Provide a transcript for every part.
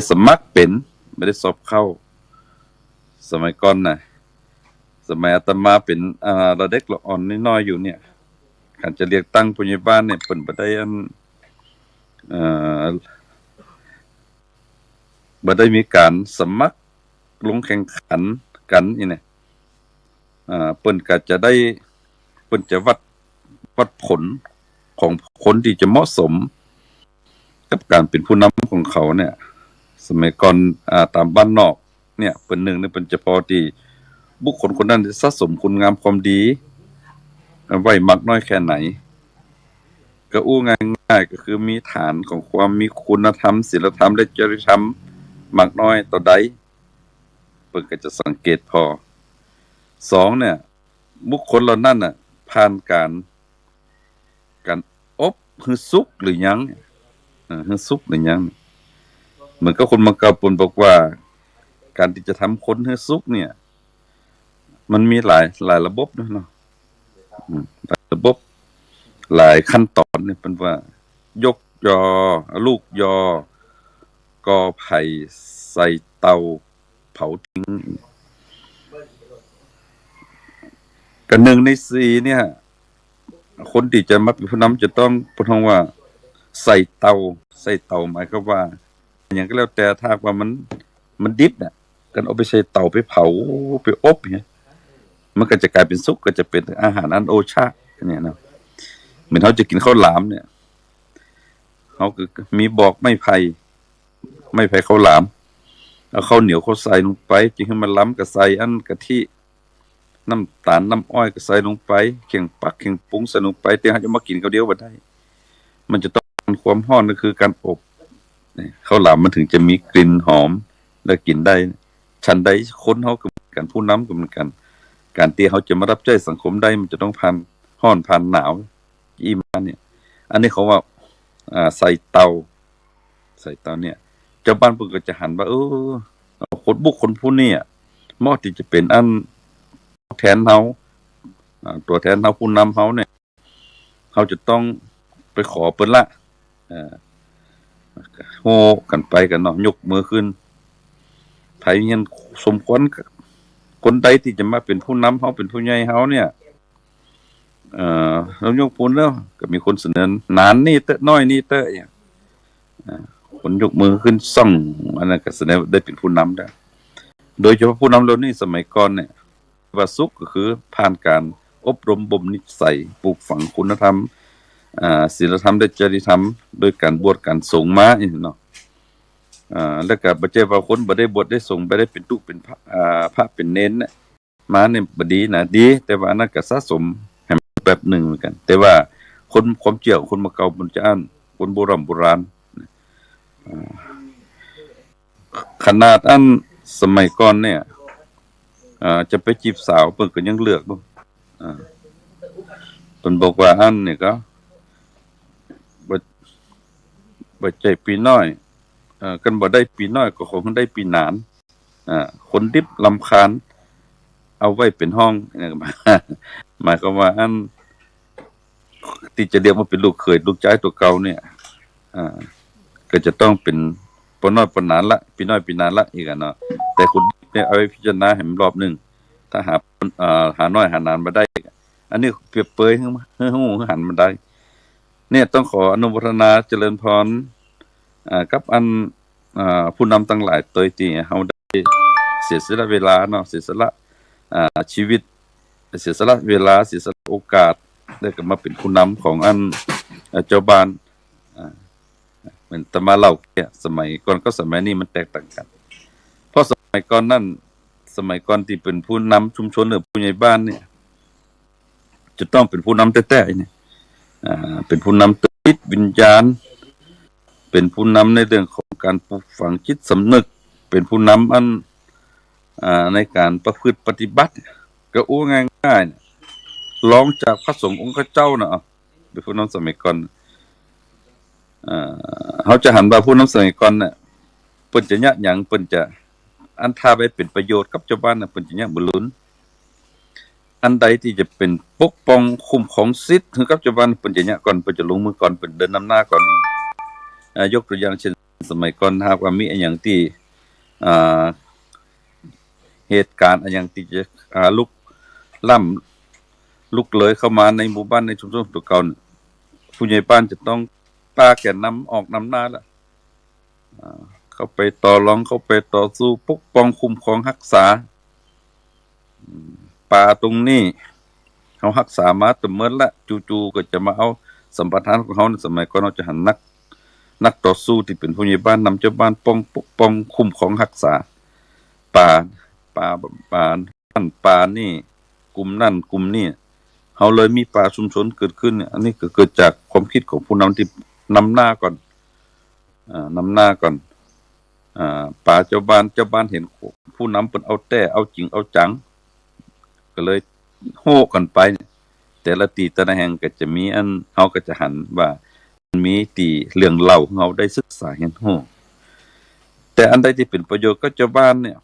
สมัครเป็นไม่ได้สอบเข้าสมัยก่อนน่ะสมัยอาตมาเป็นเราเด็กเราอ่อนน้อยๆอยู่เนี่ยการจะเรียกตั้งผู้ใหญ่บ้านเนี่ยเปิ่นบ่ได้เอ่อบ่ได้มีการสมัครลงแข่งขันกันนี่เนี่ยเปิ่นก็จะได้เปิ่นจะวัดผลของคนที่จะเหมาะสมกับการเป็นผู้นำของเขาเนี่ยสมัยก่อนตามบ้านนอกเนี่ยเป็นหนึ่งเนี่ยเป็นเฉพาะที่บุคคลคนนั้นสะสมคุณงามความดีไว้มากน้อยแค่ไหนก็อู้ง่ายๆก็คือมีฐานของความมีคุณธรรมศีลธรรมและจริยธรรมมากน้อยต่อใดเพิ่นก็จะสังเกตพอสองเนี่ยบุคคลเหล่านั้นน่ะผ่านการอบคือสุขหรือยังคือสุขหรือยังเหมือนกับคนมังกรปนบอกว่าการที่จะทำคนให้สุขเนี่ยมันมีหลายระบบเนาะหลายระบบหลายขั้นตอนเนี่ยเป็นว่ายกยอลูกยอกอไผ่ใส่เตาเผาทิ้งกัน1 ใน 4เนี่ยคนที่จะมาเป็นผู้นำจะต้องพูดถึงว่าใส่เตาหมายความว่าอย่างก็แล้วแต่ถ้าว่ามันดิบเนี่ยกันเอาไปใส่เตาไปเผาไปอบเนี่ยมันก็จะกลายเป็นซุปก็จะเป็นอาหารอันโอชาเนี่ยเนาะเหมือนเขาจะกินข้าวหลามเนี่ยเขาคือมีบอกไม่ไผ่ข้าวหลามเอาข้าวเหนียวเขาใส่ลงไปจึงให้มันล้ำกับใส่อันกะทิน้ำตาลน้ำอ้อยก็ใส่ลงไปเคียงปักเคียงปรุงใส่ลงไปแต่เขาจะมากินข้าวเดียวบ่ได้มันจะต้องความร้อนก็คือการอบข้าวหลามมันถึงจะมีกลิ่นหอมและกินได้ฉันใดคนเขาก็เหมือนกันผู้นำก็เหมือนกันการที่เขาจะมารับใช้สังคมได้มันจะต้องผ่านร้อนผ่านหนาวอีมาเนี่ยอันนี้เขาว่าใส่เตาเนี่ยเจ้าบ้านเพิ่นก็จะหันว่าคนบุคคลผู้นี้เหมาะที่จะเป็นอันแทนเฮาตัวแทนเฮาผู้นำเฮาเนี่ยเขาจะต้องไปขอเพิ่นละโหกันไปกันเนาะยกมือขึ้นไผเห็นสมควรคนใดที่จะมาเป็นผู้นำเฮาเป็นผู้ใหญ่เฮาเนี่ยเรายกพูนแล้วก็มีคนเสนอนานนี่เตอะน้อยนี่เตอะอย่างคนยกมือขึ้นซ่องอันนั้นก็แสดงได้เป็นผู้นำได้โดยเฉพาะผู้นำเรานี่สมัยก่อนเนี่ยว่าสุขก็คือผ่านการอบรมบ่มนิสัยปลูกฝังคุณธรรมศีลธรรมและจริยธรรมโดยการบวชการสงฆ์มาเนาะแล้วก็บ่ใช่ว่าคนบ่ได้บวชได้สงฆ์บ่ได้เป็นตุเป็นพระเป็นเน้นเนี่ยมาเนี่ยบ่ดีนะดีแต่ว่านั้นก็สะสมให้แบบหนึ่งเหมือนกันแต่ว่าคนความเชื่อของคนมาเก่ามันจะอ่านคนโบราณขนาดอันสมัยก่อนเนี่ยจะไปจีบสาวเพิ่นก็ยังเลือกบ่เพิ่นบอกว่าอันนี่ก็บ่ใจปีน้อยกันบ่ได้ปีน้อยก็คงได้ปีนานคนดิบรำคาญเอาไว้เป็นห้องหมายความว่าอันที่จะเรียกว่าเป็นลูกเขยลูกชายตัวเก่าเนี่ยก็จะต้องเป็นปน้อยปนานละปีน้อยปีนานละอีกเนาะแต่คุณเนี่ยเอาไปพิจารณาให้มันรอบนึงถ้าหาน้อยหานานมาได้อันนี้เปรียบเปรยให้ฮู้หันมันได้เนี่ยต้องขออนุโมทนาเจริญพรกับอันผู้นำทั้งหลายตัวที่เฮาได้เสียสละเวลาเนาะเสียสละชีวิตเสียสละเวลาเสียสละโอกาสได้ก็มาเป็นผู้นำของอันเจ้าบ้านเหมือนตมาเล่าเนี่ยสมัยก่อนก็สมัยนี้มันแตกต่างกันเพราะสมัยก่อนนั่นสมัยก่อนที่เป็นผู้นำชุมชนหรือผู้ใหญ่บ้านเนี่ยจะต้องเป็นผู้นำแต่ๆเนี่ยเป็นผู้นำจิตวิญญาณเป็นผู้นำในเรื่องของการปลูกฝังจิตสำนึกเป็นผู้นำอันในการประพฤติปฏิบัติก็อู้ง่ายๆรองจากพระสงฆ์องค์เจ้าน่ะเป็นผู้นำสมัยก่อนเขาจะหันว่าผู้นำสมัยก่อนเนี่ยเพิ่นจะยะหยังเพิ่นจะอันท่าไปเป็นประโยชน์กับชาวบ้านน่ะเพิ่นจะยะบ่ลุ้นอันใดที่จะเป็นปกป้องคุ้มครองสิทธิ์ให้กับชาวบ้านเพิ่นจะยะก่อนเพิ่นจะลงมือก่อนเพิ่นเดินนำหน้าก่อนยกตัวอย่างเช่น สมัยก่อนหากว่ามีอันหยังที่อ่าเหตุการณ์อันหยังที่จะลุกล้ำลุกเลยเข้ามาในหมู่บ้านในชุมชนตัวเก่าเนี่ยผู้ใหญ่บ้านจะต้องป้าแก่นำออกนำหน้าละเข้าไปต่อรองเข้าไปต่อสู้ปกป้องคุ้มครองรักษาป่าตรงนี้เขารักษามาแต่เมื่อละจู่ๆก็จะมาเอาสัมปทานของเขาในสมัยก่อนเราจะหันนักต่อสู้ที่เป็นผู้ใหญ่บ้านนำเจ้าบ้านปกป้องคุ้มครองรักษาป่าป่าป่านั่นป่านี่กลุ่มนั่นกลุ่มนี่เขาเลยมีป่าชุมชนเกิดขึ้นเนี่ยอันนี้ก็เกิดจากความคิดของผู้นำที่นำหน้าก่อนนำหน้าก่อนป่าเจ้าบ้านเห็นผู้นำเป็นเอาแต่เอาจริงเอาจังก็เลยโห่กันไปแต่ละตีแต่ละแห่งก็จะมีอันเฮาก็จะหันว่ามันมีตีเรื่องเล่าเฮาได้ศึกษาเห็นโห่แต่อันใดที่เป็นประโยชน์กับเจ้าบ้านเนี่ย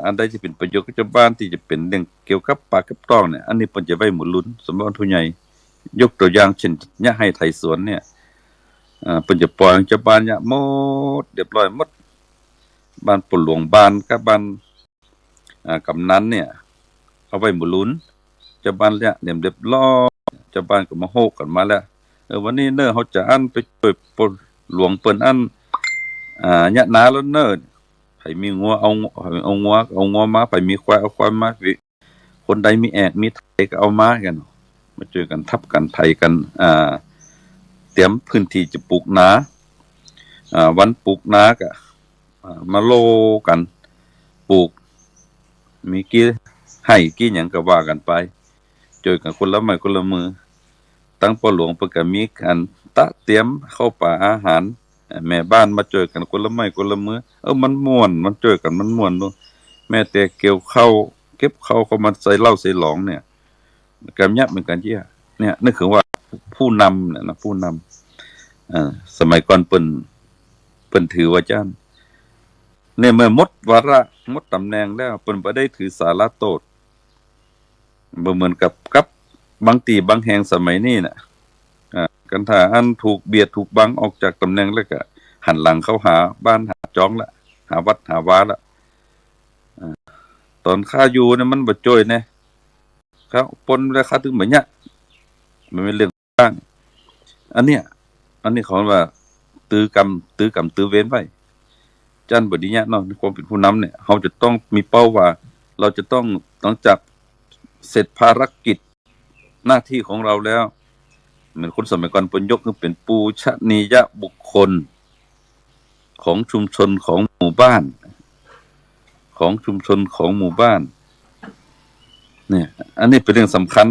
อันใดที่เป็นประโยชน์กับเจ้าบ้านที่จะเป็นเรื่องเกี่ยวกับป่ากับตองเนี่ยอันนี้เพิ่นจะไว้หมุนลุ้นสำหรับผู้ใหญ่ยกตัวอย่างเช่นยะให้ไถสวนเนี่ยเพิ่นจะปล่อยให้เจ้าบ้านเนี่ยหมดเรียบร้อยหมดบ้านปู่หลวงบ้านกับบ้านกำนันเนี่ยเอาไว้หมุนลุ้นเจ้าบ้านเนี่ยเรียบร้อยเจ้าบ้านก็มาโฮกกันมาแล้ววันนี้เน้อเฮาจะอันไปช่วยปู่หลวงเปิ้นอันยะนาแล้วเน้อไผมีงัวเอางัวมาไผมีควายเอาควายมาคนใดมีแอกมีไถก็เอามากันมาเจอกันทับกันไถกันเตรียมพื้นที่จะปลูกนาวันปลูกนาก็มาโลกันปลูกมีกี่ให้กี่หยังก็ว่ากันไปเจอกันคนละไม้คนละมือตั้งพ่อหลวงเพิ่นก็มีการเตรียมเข้าป่าอาหารแม่บ้านมาเจอกันคนละไม้คนละมือมันม่วนมันเจอกันมันม่วนเนาะแม้แต่เกี่ยวข้าวเก็บข้าวเข้ามาใส่เหล้าใส่หลองเนี่ยก็ยับเหมือนกันเนี่ยนี่คือว่าผู้นำเนี่ยนะผู้นำสมัยก่อนเปิ้นถือว่าจ้านเนี่ยเมื่อหมดวาระหมดตำแหน่งแล้วเปิ้นบ่ได้ถือสาระโตดบ่เหมือนกับบางตีบางแห่งสมัยนี้น่ะกันถ้าอันถูกเบียดถูกบังออกจากตำแหน่งแล้วก็หันหลังเข้าหาบ้านหาจ้องละหาวัดหาวาละตอนข้าอยู่เนี่ยมันบ่จ่อยแน่ครับปนแล้วข้าถึงบ่ยะมันเป็นเรื่องบ้างอันนี้เขาว่าตื้อกรรมตื้อเว้นไว้จันบ่ดีเนี่ยเนาะในความเป็นผู้นำเนี่ยเฮาจะต้องมีเป้าว่าเราจะต้องหลังจากเสร็จภารกิจหน้าที่ของเราแล้วเหมือนคนสมัยก่อนเพิ่นยกขึ้นเป็นปูชนียบุคคลของชุมชนของหมู่บ้านของชุมชนของหมู่บ้านเนี่ยอันนี้เป็นเรื่องสำคัญ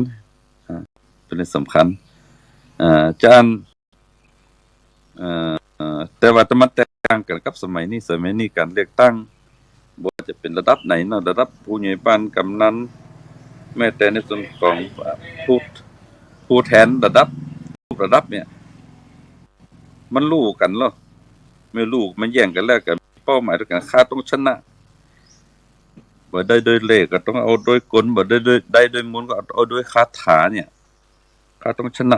เป็นเรื่องสำคัญจานแต่ว่ามันแตกต่างกันกับสมัยนี้การเลือกตั้งบ่ว่าจะเป็นระดับไหนเนาะระดับผู้ใหญ่บ้านกำนันแม้แต่ในส่วนของผู้แทนระดับเนี่ยมันรู้กันเหรอไม่รู้มันแย่งกันแล้วกันเป้าหมายด้วยกันค่าต้องชนะบ่ได้โดยเลขก็ต้องเอาโดยกลบ่ได้โดยมนต์ก็เอาโดยคาถาเนี่ยค่าต้องชนะ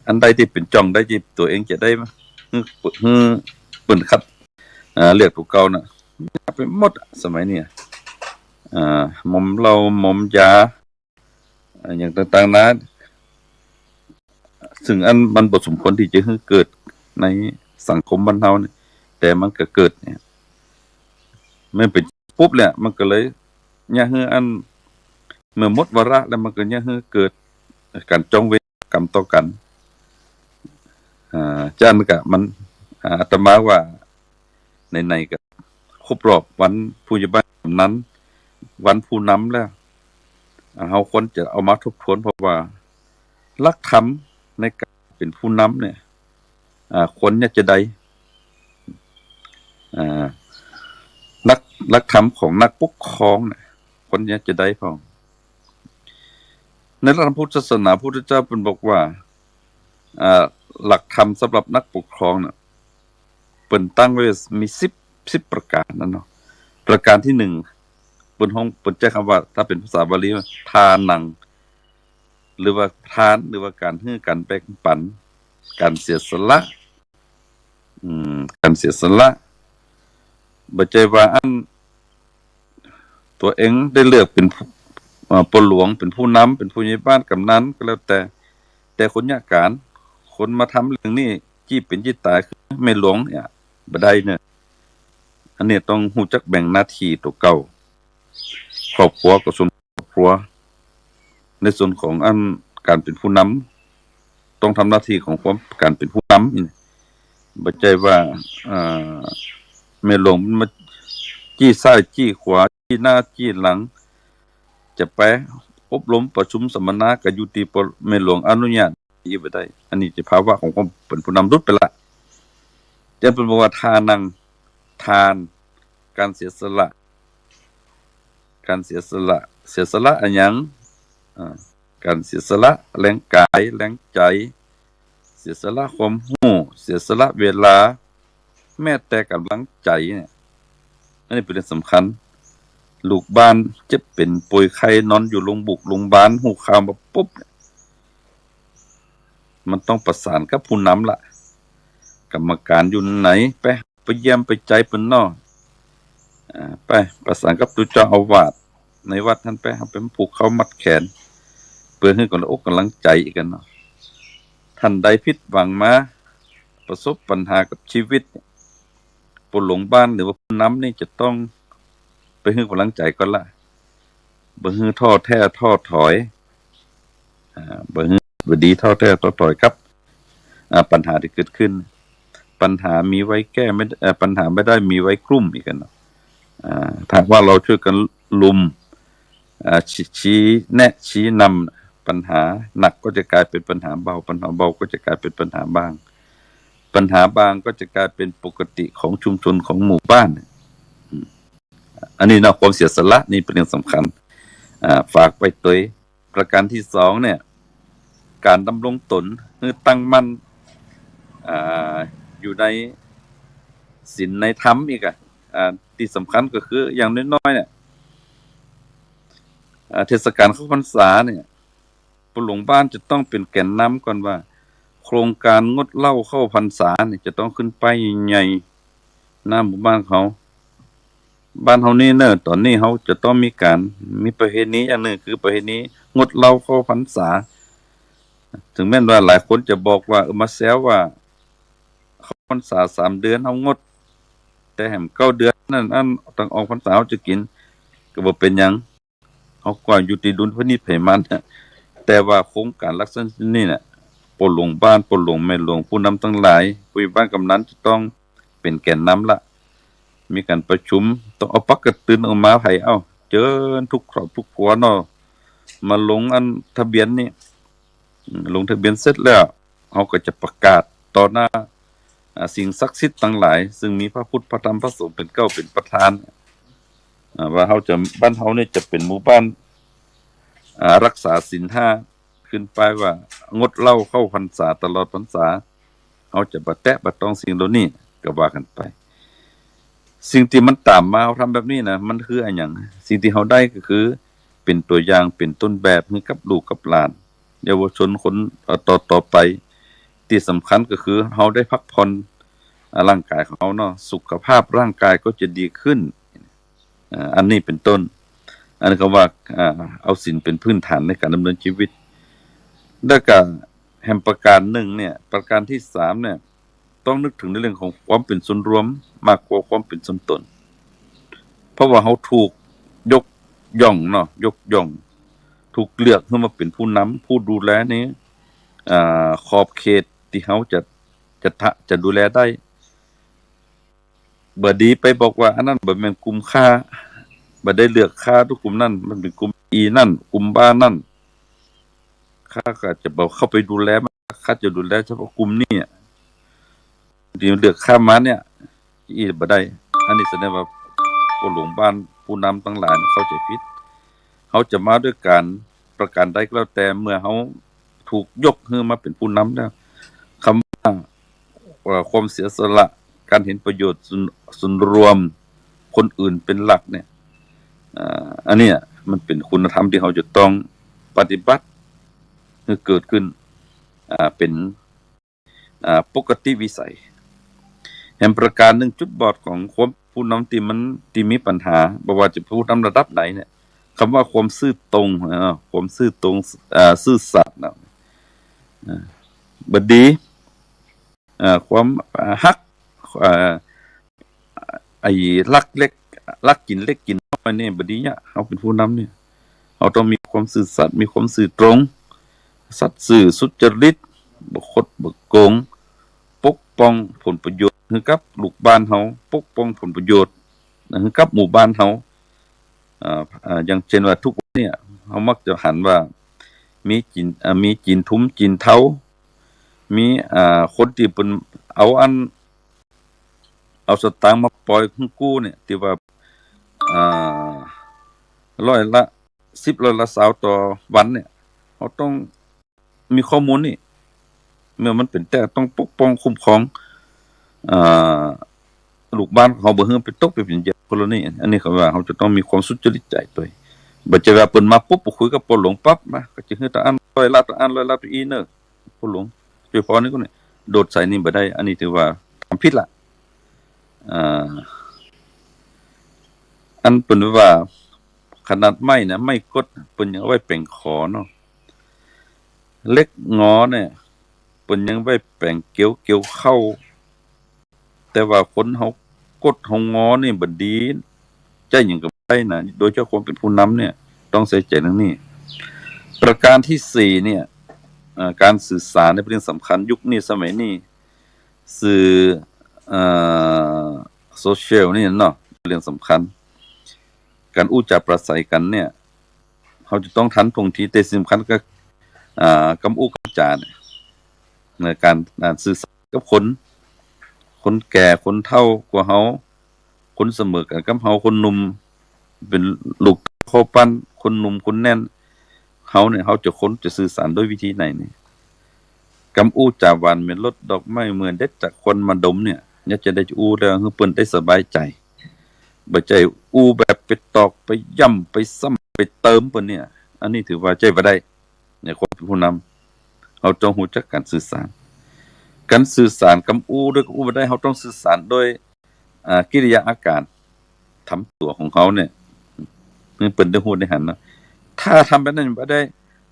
อันใดที่เป็นจ้องได้ที่ตัวเองจะได้เปิ้นคัดเลือกตัวเก่าน่ะไปหมดสมัยนี้หม่อมเหล้าหม่อมยาอย่างต่างๆนั้นซึ่งอันมันบ่สมควรที่จะเกิดในสังคมบ้านเฮาเนี่ยแต่มันก็เกิดเนี่ยมันเป็นปุ๊บแหละมันก็เลยเนี่ยอันเมื่อหมดวาระแล้วมันก็เนี่ยเกิดการจองเวรกรรมต่อกันจันก็มันอาตมาว่าในก็ครบรอบวันผู้ใหญ่บ้านนั้นวันผู้นำแล้วเฮาควรจะเอามาทบทวนเพราะว่าหลักธรรมในการเป็นผู้นำเนี่ยคนเนี่ยจะได้หลักธรรมของนักปกครองเนี่ยคนเนี่ยจะได้พอในหลักพุทธศาสนาพุทธเจ้าเป็นบอกว่าหลักธรรมสำหรับนักปกครองเนี่ยเปิ้นตั้งไว้มี10ประการนั่นเนาะประการที่1เปิ้นใช้คำว่าถ้าเป็นภาษาบาลีว่าทานังหรือว่าทานหรือว่าการให้การแบ่งปันการเสียสละ การเสียสละบ่ใจว่าอันตัวเองได้เลือกเป็นปหลวงเป็นผู้นำเป็นผู้ใหญ่บ้านกำนันก็แล้วแต่คนยากการคนมาทำเรื่องนี้จี้เป็นจี้ตายคือไม่หลวงเนี่ยบ่ได้เนี่ยอันนี้ต้องรู้จักแบ่งหน้าที่ตัวเก่าครอบครัวก็ส่วนครอบครัวในส่วนของอันการเป็นผู้นำต้องทำหน้าที่ของความการเป็นผู้นำนี่บ่ใจว่าแม่หลวงมันมาจี้ซ้ายจี้ขวาจี้หน้าจี้หลังจะไปอบรมประชุมสัมมนากับอยู่ที่แม่หลวงอนุญาตอีกบ่ได้อันนี้จะภาวะของความเป็นผู้นำรุดไปละจะเป็นบอกว่าทานการเสียสละอันหยังการเสียสละแรงกายแรงใจเสียสละความรู้เสียสละเวลาแม้แต่กำลังใจเนี่ยอันนี้เป็นเรื่องสำคัญลูกบ้านเจ็บเป็นป่วยไข้นอนอยู่โรงพยาบาลหูข่าวมาปุ๊บมันต้องประสานกับผู้นำล่ะกรรมการอยู่ไหนไปเยี่ยมไปใจเพิ่นน้อไปประสานกับตัวเจ้าอาวาสในวัดท่านไปเอาเป็นผูกเขามัดแขนเพื่อให้กำลังใจอีกกันเนาะท่านใดผิดหวังมาประสบปัญหากับชีวิตผู้หลงบ้านหรือว่าผู้นำนี่จะต้องไปให้กำลังใจก่อนละบ่ฮือท้อแท้ท้อถอยบ่ฮือบ่ดีท้อแท้ท้อถอยครับปัญหาที่เกิดขึ้นปัญหามีไว้แก้ไม่ปัญหาไม่ได้มีไว้กลุ่มอีกกันเนาะถ้าว่าเราช่วยกันลุมชี้แนะชี้นำปัญหาหนักก็จะกลายเป็นปัญหาเบาปัญหาเบาก็จะกลายเป็นปัญหาบางปัญหาบางก็จะกลายเป็นปกติของชุมชนของหมู่บ้านอันนี้เนาะความเสียสละนี่เป็นเรื่องสำคัญฝากไปตัวประการที่สองเนี่ยการดำรงตนคือตั้งมั่นอยู่ในศีลในธรรมอีกที่สำคัญก็คืออย่างน้อยๆเนี่ยเทศกาลเข้าพรรษาเนี่ยผู้หลวงบ้านจะต้องเป็นแก่นนำก่อนว่าโครงการงดเหล้าเข้าพรรษาเนี่ยจะต้องขึ้นไปใหญ่หน้าหมู่บ้านเขาบ้านเฮานี่เนอะตอนนี้เขาจะต้องมีประเพณีอย่างหนึ่งคือประเพณีงดเหล้าเข้าพรรษาถึงแม้ว่าหลายคนจะบอกว่ามาแซวว่าเข้าพรรษา3 เดือนเฮางดแต่แหม9 เดือนนั่นอันต้องออกพรรษาเฮาจะกินก็บ่เป็นหยังเฮาก็อยู่ที่ดุลพินิจไผมันแต่ว่าโครงการลักษณะนี้น่ะปหลวงบ้านปหลวงแม่หลวงผู้นำทั้งหลายผู้บ้านกำนันจะต้องเป็นแก่นนำละมีการประชุมต้องเอาปักกระตือนออกมาให้เจิญทุกครอบทุกครัวเนาะมาลงอันทะเบียนนี่ลงทะเบียนเสร็จแล้วเขาก็จะประกาศต่อหน้าสิ่งศักดิ์สิทธิ์ทั้งหลายซึ่งมีพระพุทธพระธรรมพระสงฆ์เป็นเก้าเป็นประธานว่าเขาจะบ้านเขาเนี่ยจะเป็นหมู่บ้านรักษาศีล5ขึ้นไปว่างดเหล้าเข้าพรรษาตลอดพรรษาเขาจะบ่แตะบ่ต้องสิ่งเหล่านี้ก็ว่ากันไปสิ่งที่มันตามมาเขาทำแบบนี้นะมันคืออะไรอย่างสิ่งที่เขาได้ก็คือเป็นตัวอย่างเป็นต้นแบบให้กับลูกกับหลานเยาวชนคนต่อไปที่สำคัญก็คือเขาได้พักผ่อนร่างกายของเขาเนาะสุขภาพร่างกายก็จะดีขึ้นอันนี้เป็นต้นอันนี้ก็ว่าเอาศีลเป็นพื้นฐานในการดำเนินชีวิตแล้วก็แห่งประการหนึ่งเนี่ยประการที่3เนี่ยต้องนึกถึงในเรื่องของความเป็นส่วนรวมมากกว่าความเป็นส่วนตนเพราะว่าเขาถูกยกย่องเนาะยกย่องถูกเลือกให้มาเป็นผู้นำผู้ดูแลนี้ขอบเขตที่เขาจะดูแลได้บ่ดีไปบอกว่าอันนั้นบ่แม่นกลุ่มค่าบ่ได้เลือกค่าทุกกลุ่มนั่นมันเป็นกลุ่มอีนั่นกลุ่มบ้านั่นค่าก็จะบอกเข้าไปดูแลค่าจะดูแลเฉพาะกลุ่มนี้ที่เลือกข้ามมาเนี่ยอีบ่ได้อันนี้แสดงว่าผู้หลวงบ้านผู้นำทั้งหลายเขาใจผิดเขาจะมาด้วยการประการใดก็แล้วแต่เมื่อเขาถูกยกให้มาเป็นผู้นำแล้วคำว่าความเสียสละการเห็นประโยชน์ส่วนรวมคนอื่นเป็นหลักเนี่ยอันนี้มันเป็นคุณธรรมที่เขาจะต้องปฏิบัติให้เกิดขึ้นเป็นปกติวิสัย แห่งประการหนึ่งจุดบอดของความผู้นำที่มีปัญหาบ่ว่าจะผู้นำระดับไหนเนี่ยคำว่าความซื่อตรงความซื่อตรงซื่อสัตย์นะบดีความฮักไอ้ลักเล็กลักกินเล็กกินน้อยเนี่ยบดีเนี่ยเขาเป็นผู้นำเนี่ยเขาต้องมีความซื่อสัตย์มีความซื่อตรงสัตย์ซื่อสุจริตบ่คดบ่โกงปกป้องผลประโยชน์ให้กับลูกบ้านเฮาปกป้องผลประโยชน์ให้กับหมู่บ้านเฮาอย่างเช่นว่าทุกวันเนี่ยเฮามักจะหันว่ามีจีนทุ้มจีนเทามีคนที่เพิ่นเอาสตางค์มาปล่อยกู้เนี่ยที่ว่าร้อยละ10ร้อยละ20ต่อวันเนี่ยเฮาต้องมีข้อมูลนี่เมื่อมันเป็นแต่ต้องปกป้องคุ้มครองลูกบ้านเขาบ่ให้ไปตกไปเป็นเหยื่อคนละนี่อันนี้เขาว่าเขาจะต้องมีความสุจริตใจตัวบ่จะว่าเปิ้นมาปุ๊บคุยกับปนหลงปั๊บมาก็จะให้ตาอันร้อยละตาอันร้อยละตัวอีเนอะปนหลงโดยเฉพาะนี่ก็เนี่ยโดดใส่นี่บ่ได้อันนี้ถือว่าทำผิดละอันเปิ้นว่าขนาดไม้นะไม้กดเปิ้นยังเอาไว้แปลงขอเนาะเล็กงอเนี่ยเปิ้นยังไว้แปลงเกี่ยวเข้าแต่ว่าคนเฮากดเฮางอนี่บ่ดีใจหยังก็ได้นะโดยเฉพาะคนเป็นผู้นำเนี่ยต้องใส่ใจเรื่องนี้ประการที่4เนี่ยการสื่อสารในเป็นเรื่องสำคัญยุคนี้สมัยนี้สื่อโซเชียลนี่เนาะเรื่องสำคัญการอู้จาประสัยกันเนี่ยเขาจะต้องทันท่วงทีแต่สำคัญก็กำอู้กำจาในการสื่อสารกับคนแก่คนเฒ่ากว่าเฮาคนเสมอกันกับเฮาคนหนุ่มเป็นลูกพ่อปั้นคนหนุ่มคนแน่นเฮาเนี่ยเฮาจะสื่อสารด้วยวิธีไหนนี่กำอู้จาหวานเหมือนรดดอกไม้เหมือนเด็ดจากคนมาดมเนี่ยอยากจะได้อู้แล้วให้เพิ่นได้สบายใจบ่ใจอู้แบบไปตอกไปย่ำไปซ้ำไปเติมเพิ่นเนี่ยอันนี้ถือว่าใจบ่ได้เนี่ยคนเป็นผู้นำเฮาต้องรู้จักการสื่อสารการสื่อสารกำอู้ด้วยอู้บ่ได้เฮาต้องสื่อสารด้วยกิริยาอาการทำตัวของเขาเนี่ยเพิ่นได้ฮู้ได้หันเนาะถ้าทำแบบนั้นบ่ได้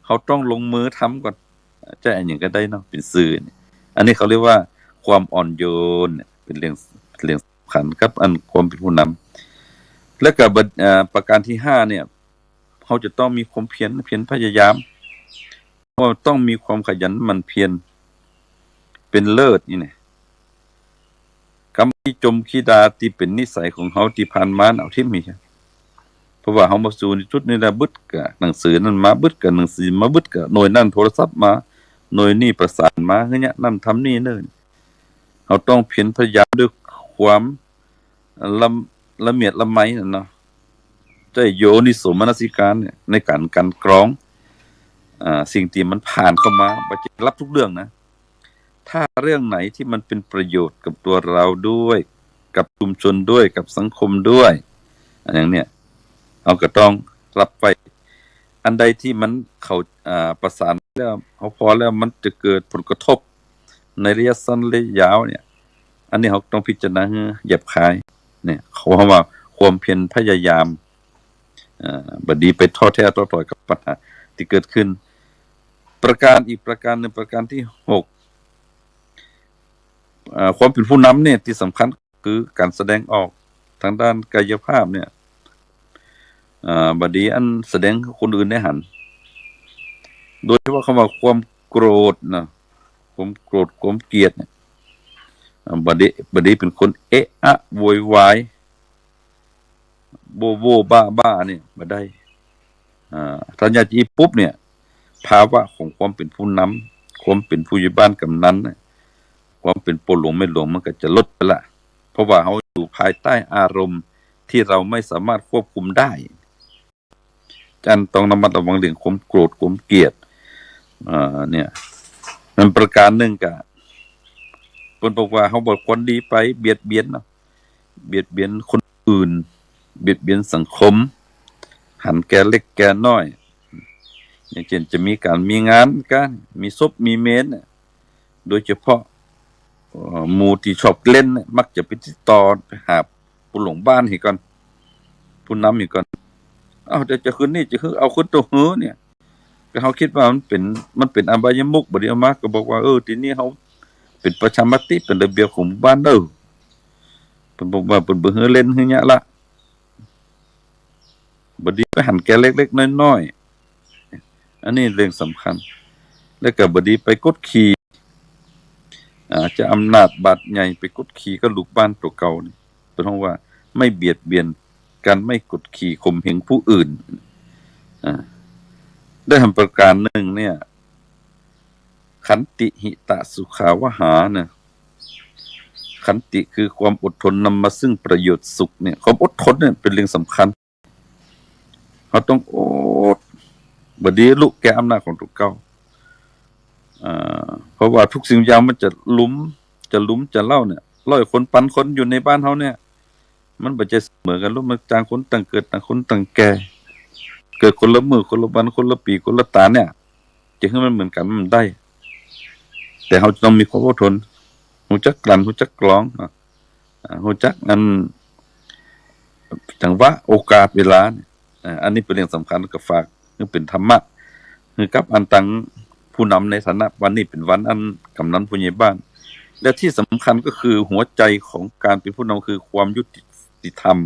เขาต้องลงมือทำก่อนจะอันหยังก็ได้เนาะเป็นสื่ออันนี้เขาเรียกว่าความอ่อนโยนเป็นเรื่องสำคัญกับอันความเป็นผู้นำและก็ประการที่5เนี่ยเขาจะต้องมีความเพียรพยายามเพราะต้องมีความขยันหมั่นเพียรเป็นเลิศนี่เนี่ยคำที่จมขี้ดาที่เป็นนิสัยของเขาที่ผ่านมาเอาทิ่มมีเพราะว่าเขามาสู่ในจุดนี้แล้วบึดกับหนังสือนั้นมาบึดกับหนังสือมาบึดกับหน่วยนั่นโทรศัพท์มาหน่วยนี่ประสานมาเฮ้ยเนี่ยนั่นทำนี่เนิ่นเขาต้องเพียรพยายามด้วยความละเมียดละไมนั่นเนาะใจโยนิโสมนสิการเนี่ยในการกันกรองสิ่งที่มันผ่านเข้ามาบ่จะรับทุกเรื่องนะถ้าเรื่องไหนที่มันเป็นประโยชน์กับตัวเราด้วยกับชุมชนด้วยกับสังคมด้วยอย่างเนี้ยเราก็ต้องรับไปอันใดที่มันเขาประสานแล้วเขาพอแล้วมันจะเกิดผลกระทบในระยะสั้นระยะยาวเนี่ยอันนี้เขาต้องพิจารณาให้เหยียบคายเนี่ยเขาว่าความเพียรพยายามบดีไปท้อแท้ท้อถอยกับปัญหาที่เกิดขึ้นประการอีกประการหนึ่งประการที่6ความเป็นผู้นำเนี่ยที่สำคัญคือการแสดงออกทางด้านกายภาพเนี่ยบดีอันแสดงคนอื่นได้หันโดยเฉพาะคำว่าความโกรธนะความโกรธความเกลียดเนี่ยบดีเป็นคนเอะอะโวยวายโบบ้าเนี่ยบ่ได้ทัญญาจีปุ๊บเนี่ยภาวะของความเป็นผู้นำความเป็นผู้ใหญ่บ้านกำนันความเป็นปนหลวงไม่หลวงมันก็จะลดไปละเพราะว่าเขาอยู่ภายใต้อารมณ์ที่เราไม่สามารถควบคุมได้จันต้องระมัดระวังเรื่องความโกรธความเกลียดเนี่ยมันประการหนึ่งกะเพิ่นบอกว่าเขาบอกคนดีไปเบียดเบียนเนาะเบียดเบียนคนอื่นเบียดเบียนสังคมหันแก่เล็กแก่น้อยอย่างเช่นจะมีการมีงานกันมีศพมีเมนโดยเฉพาะ หมู่ที่ชอบเล่นเนี่ยมักจะไปติดต่อไปหาผู้หลงบ้านให้ก่อนผู้นำให้ก่อนเอาจะคืนนี้จะคือเอาขึ้นตัวหื้อเนี่ยก็เขาคิดว่ามันเป็นอบายมุขบ่ได้เอามาก็บอกว่าทีนี้เขาเป็นประชามติเป็นระเบียบของบ้านเด้อเพิ่นบอกว่าเพิ่นบ่ฮื้อเล่นฮื้อหยังละบ่ดีไปหันแกเล็กๆน้อยๆอันนี้เรื่องสำคัญแล้วก็บ่ดีไปกดขี่จะอำนาจบาดใหญ่ไปกดขี่กับลูกบ้านตัวเก่านี่เพิ่นว่าไม่เบียดเบียนกันไม่กดขี่ข่มเหงผู้อื่นได้ทำประการหนึ่งเนี่ยขันติหิตะสุขาวหาเนี่ยขันติคือความอดทนนำมาซึ่งประโยชน์สุขเนี่ยความอดทนเนี่ยเป็นเรื่องสำคัญเขาต้องอดบดีลุกแกอำนาจของตัวเก่าเพราะว่าทุกสิ่งอย่างมันจะลุ้มจะเล่าเนี่ยร้อยคนปันคนอยู่ในบ้านเขาเนี่ยมันบ่จะเสมอกันรู้มันต่างคนต่างเกิดต่างคนต่างแก่เกิดคนละมือคนละวันคนละปีคนละตาเนี่ยจะให้มันเหมือนกันมันได้แต่เขาต้องมีความอดทนรู้จักกลั่นรู้จักกรองรู้จักอันจังหวะโอกาสเวลาอันนี้เป็นเรื่องสำคัญกับฝากคือเป็นธรรมะคือกับอันตังผู้นำในฐานะวันนี้เป็นวันอันกำนันผู้ใหญ่บ้านและที่สำคัญก็คือหัวใจของการเป็นผู้นำคือความยุติธรรม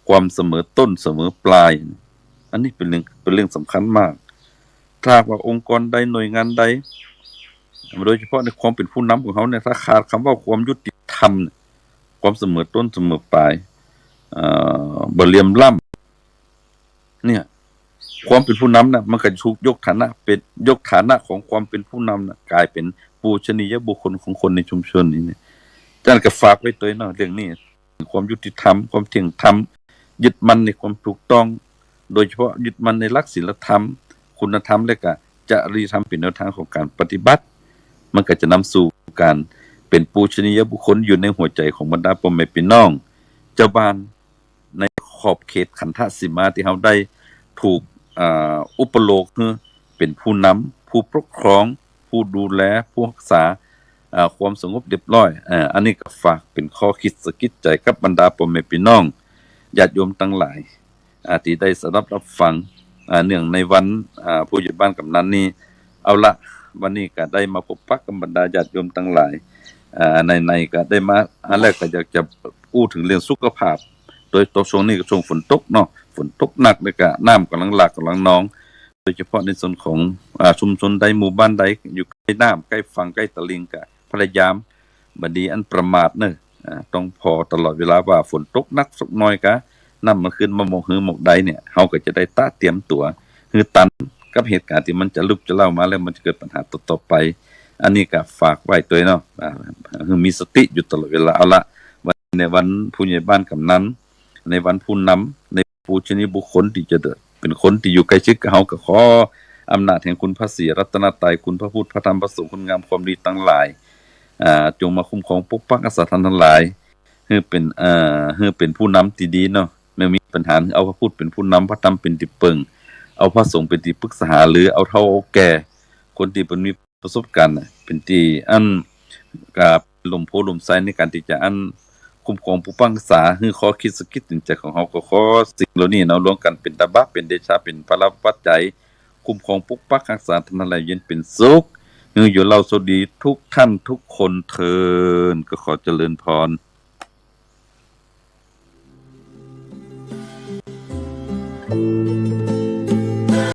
ความเสมอต้นเสมอปลายอันนี้เป็นเรื่องสำคัญมากถ้าว่าองค์กรใดหน่วยงานใดโดยเฉพาะในความเป็นผู้นำของเขาเนี่ยถ้าขาดคำว่าความยุติธรรมความเสมอต้นเสมอปลายบ่เหลี่ยมล้ำเนี่ยความเป็นผู้นำนะมันก็ถูกยกฐานะเป็นยกฐานะของความเป็นผู้นำนะกลายเป็นปูชนียบุคคลของคนในชุมชนนี้เนี่ยอาจารย์ก็ฝากไว้ตัวเนาะเรื่องนี้ความยุติธรรมความเที่ยงธรรมยึดมั่นในความถูกต้องโดยเฉพาะยึดมั่นในหลักศีลธรรมคุณธรรมและก็จริยธรรมเป็นแนวทางของการปฏิบัติมันก็จะนำสู่การเป็นปูชนียบุคคลอยู่ในหัวใจของบรรดาพ่อแม่พี่น้องเจ้าบ้านในขอบเขตขันธสีมาที่เราได้ถูกอุปโลกเป็นผู้นำผู้ปกครองผู้ดูแลผู้รักษาความสงบเรียบร้อยอันนี้ก็ฝากเป็นข้อคิดสะกิดใจกับบรรดาพ่อแม่พี่น้องญาติโยมทั้งหลายที่ได้สดับรับฟังเนื่องในวันผู้ใหญ่บ้านกำนันนี้เอาละวันนี้ก็ได้มาพบปะกับบรรดาญาติโยมทั้งหลายในก็ได้มาอันแรกก็อยากจะพูดถึงเรื่องสุขภาพโดยตัวช่วงนี้ก็ช่วงฝนตกเนาะฝนตกหนักเลยก็น้ำกำลังหลากกำลังนองโดยเฉพาะในส่วนของชุมชนใดหมู่บ้านใดอยู่ใกล้น้ำใกล้ฝั่งใกล้ตลิ่งก็พยายามบดีอันประมาทเนอะต้องพอตลอดเวลาว่าฝนตกนักสักน้อยก็น้ำมันขึ้นมาหมกหือหมกใดเนี่ยเขาก็จะได้ตาเตรียมตัวคือตันกับเหตุการณ์ที่มันจะลุกจะเล่ามาแล้วมันจะเกิดปัญหาต่อไปอันนี้ก็ฝากไว้ตัวเนาะคือมีสติอยู่ตลอดเวลาเอาละในวันผู้ใหญ่บ้านกำนันในวันผู้นำในผู้ชนิดบุคคลที่จะเป็นคนที่อยู่ใกล้ชิดกับเขาก็ขออำนาจแห่งคุณพระศรีรัตนตรัยคุณพระพุทธพระธรรมพระสงฆ์คุณงามความดีทั้งหลายจงมาคุ้มครองปกปักรักษาท่านทั้งหลายให้เป็นผู้นำที่ดีเนาะไม่มีปัญหาเอาพระพุทธเป็นผู้นำพระธรรมเป็นที่ปึงเอาพระสงฆ์เป็นที่ปรึกษาหรือเอาเท่าแก่คนที่เป็นมีประสบการณ์เป็นที่อันกับลมโพลมไซในการที่จะอันคุ้มครองผู้ปังษาคือข้อคิดสกิดใจของเขาก็ขอสิ่งเหล่านี้เนาะรวมกันเป็นตบะเป็นเดชะเป็นพระปัจจัยคุ้มครองปกปักรักษาท่านทั้งหลายเย็นเป็นสุขอยู่เราสวัสดีทุกท่านทุกคนเทินก็ขอเจริญพรThank you.